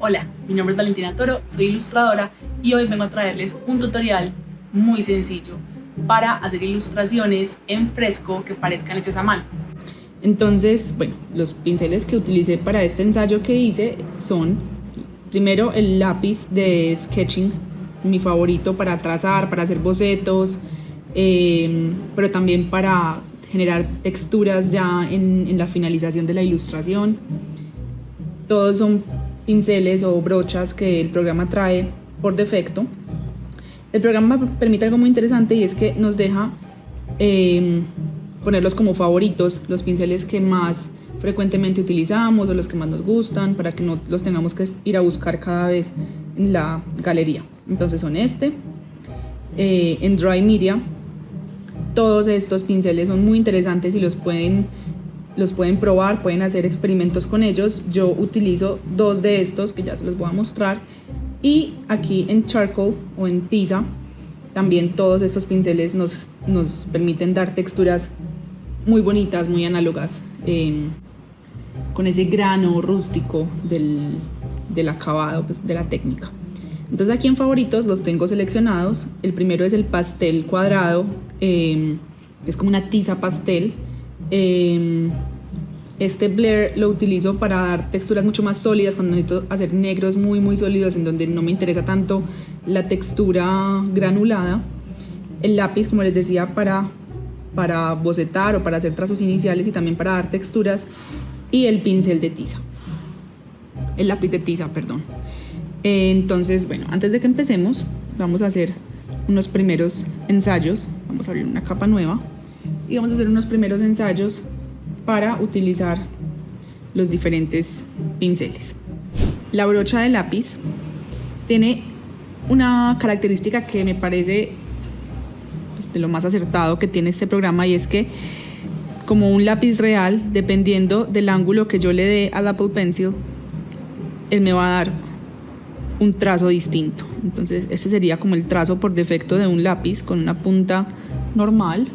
Hola, mi nombre es Valentina Toro, soy ilustradora y hoy vengo a traerles un tutorial muy sencillo para hacer ilustraciones en fresco que parezcan hechas a mano. Entonces, bueno, los pinceles que utilicé para este ensayo que hice son, primero, el lápiz de sketching, mi favorito para trazar, para hacer bocetos, pero también para generar texturas ya en la finalización de la ilustración. Todos son pinceles o brochas que el programa trae por defecto. El programa permite algo muy interesante y es que nos deja ponerlos como favoritos, los pinceles que más frecuentemente utilizamos o los que más nos gustan, para que no los tengamos que ir a buscar cada vez en la galería. Entonces son en Dry Media. Todos estos pinceles son muy interesantes y los pueden probar, pueden hacer experimentos con ellos. Yo utilizo 2 de estos que ya se los voy a mostrar, y aquí en Charcoal o en tiza también todos estos pinceles nos permiten dar texturas muy bonitas, muy análogas, con ese grano rústico del acabado, pues, de la técnica. Entonces aquí en favoritos los tengo seleccionados. El primero es el pastel cuadrado, es como una tiza pastel. Este Blair lo utilizo para dar texturas mucho más sólidas cuando necesito hacer negros muy muy sólidos, en donde no me interesa tanto la textura granulada. El lápiz, como les decía, para bocetar o para hacer trazos iniciales y también para dar texturas. Y el pincel de tiza, el lápiz de tiza, perdón. Entonces, bueno, antes de que empecemos, vamos a hacer unos primeros ensayos. Vamos a abrir una capa nueva y vamos a hacer unos primeros ensayos para utilizar los diferentes pinceles. La brocha de lápiz tiene una característica que me parece, pues, de lo más acertado que tiene este programa, y es que, como un lápiz real, dependiendo del ángulo que yo le dé al Apple Pencil, él me va a dar un trazo distinto. Entonces este sería como el trazo por defecto de un lápiz con una punta normal.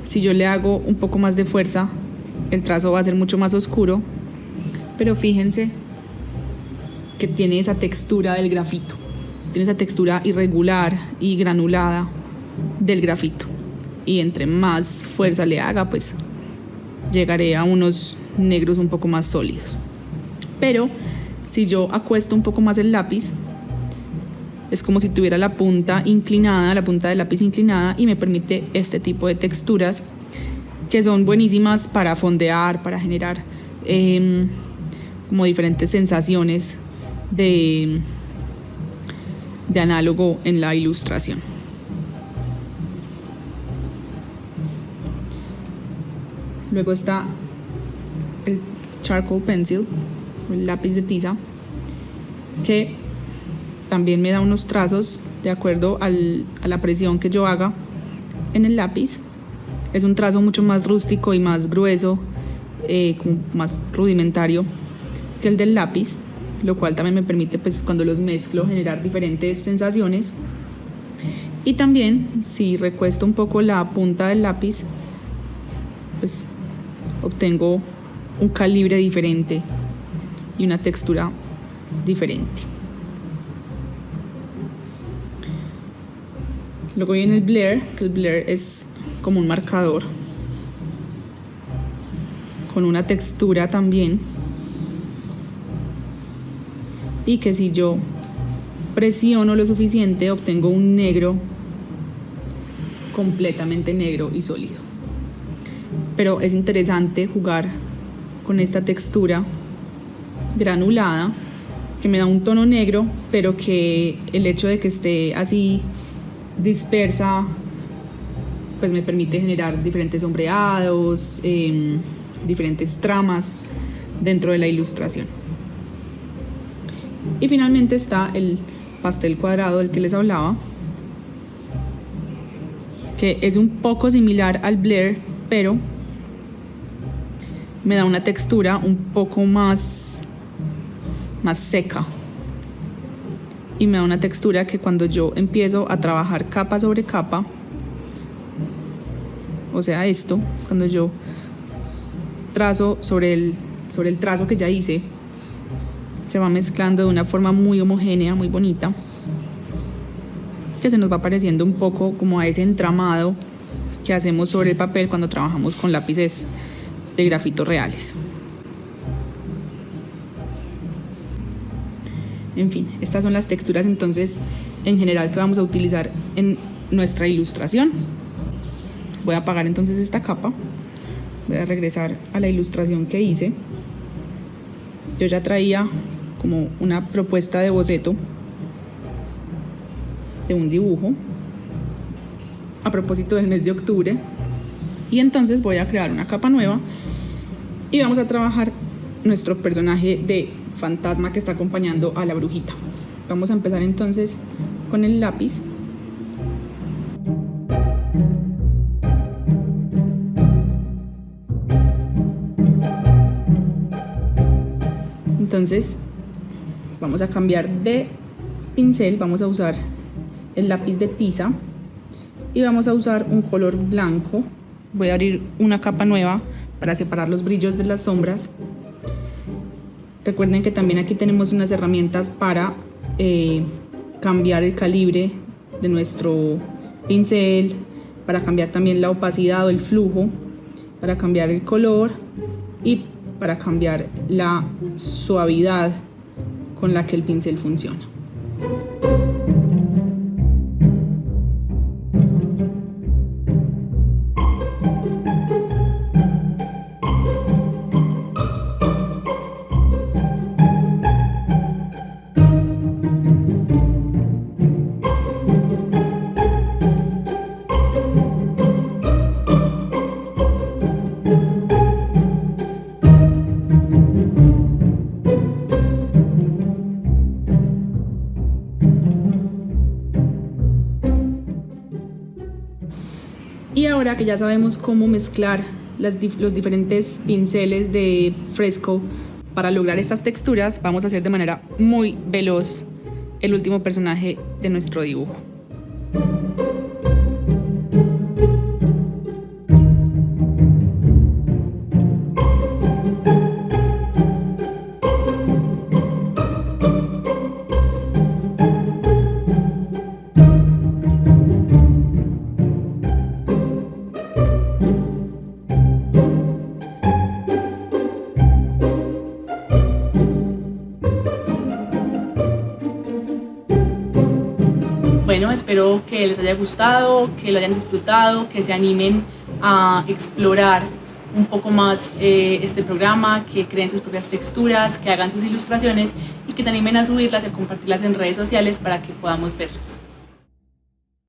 Si yo le hago un poco más de fuerza, el trazo va a ser mucho más oscuro, pero fíjense que tiene esa textura del grafito, tiene esa textura irregular y granulada del grafito, y entre más fuerza le haga, pues llegaré a unos negros un poco más sólidos. Pero si yo acuesto un poco más el lápiz, es como si tuviera la punta inclinada, la punta del lápiz inclinada, y me permite este tipo de texturas que son buenísimas para fondear, para generar como diferentes sensaciones de análogo en la ilustración. Luego está el Charcoal Pencil, el lápiz de tiza, que también me da unos trazos de acuerdo a la presión que yo haga en el lápiz. Es un trazo mucho más rústico y más grueso, como más rudimentario que el del lápiz, lo cual también me permite, pues, cuando los mezclo, generar diferentes sensaciones. Y también, si recuesto un poco la punta del lápiz, pues obtengo un calibre diferente y una textura diferente. Luego viene el Blair, que el Blair es como un marcador con una textura también, y que si yo presiono lo suficiente, obtengo un negro completamente negro y sólido. Pero es interesante jugar con esta textura granulada que me da un tono negro, pero que el hecho de que esté así dispersa, pues me permite generar diferentes sombreados, diferentes tramas dentro de la ilustración. Y finalmente está el pastel cuadrado del que les hablaba, que es un poco similar al Blair, pero me da una textura un poco más seca, y me da una textura que, cuando yo empiezo a trabajar capa sobre capa, o sea, cuando yo trazo sobre el trazo que ya hice, se va mezclando de una forma muy homogénea, muy bonita, que se nos va pareciendo un poco como a ese entramado que hacemos sobre el papel cuando trabajamos con lápices de grafito reales. En fin, estas son las texturas entonces en general que vamos a utilizar en nuestra ilustración. Voy a apagar entonces esta capa, voy a regresar a la ilustración que hice. Yo ya traía como una propuesta de boceto de un dibujo a propósito del mes de octubre, y entonces voy a crear una capa nueva y vamos a trabajar nuestro personaje de fantasma que está acompañando a la brujita. Vamos a empezar entonces con el lápiz. Entonces vamos a cambiar de pincel, vamos a usar el lápiz de tiza y vamos a usar un color blanco. Voy a abrir una capa nueva para separar los brillos de las sombras. Recuerden que también aquí tenemos unas herramientas para cambiar el calibre de nuestro pincel, para cambiar también la opacidad o el flujo, para cambiar el color y para cambiar la suavidad con la que el pincel funciona. Y ahora que ya sabemos cómo mezclar los diferentes pinceles de fresco para lograr estas texturas, vamos a hacer de manera muy veloz el último personaje de nuestro dibujo. Bueno, espero que les haya gustado, que lo hayan disfrutado, que se animen a explorar un poco más este programa, que creen sus propias texturas, que hagan sus ilustraciones y que se animen a subirlas y a compartirlas en redes sociales para que podamos verlas.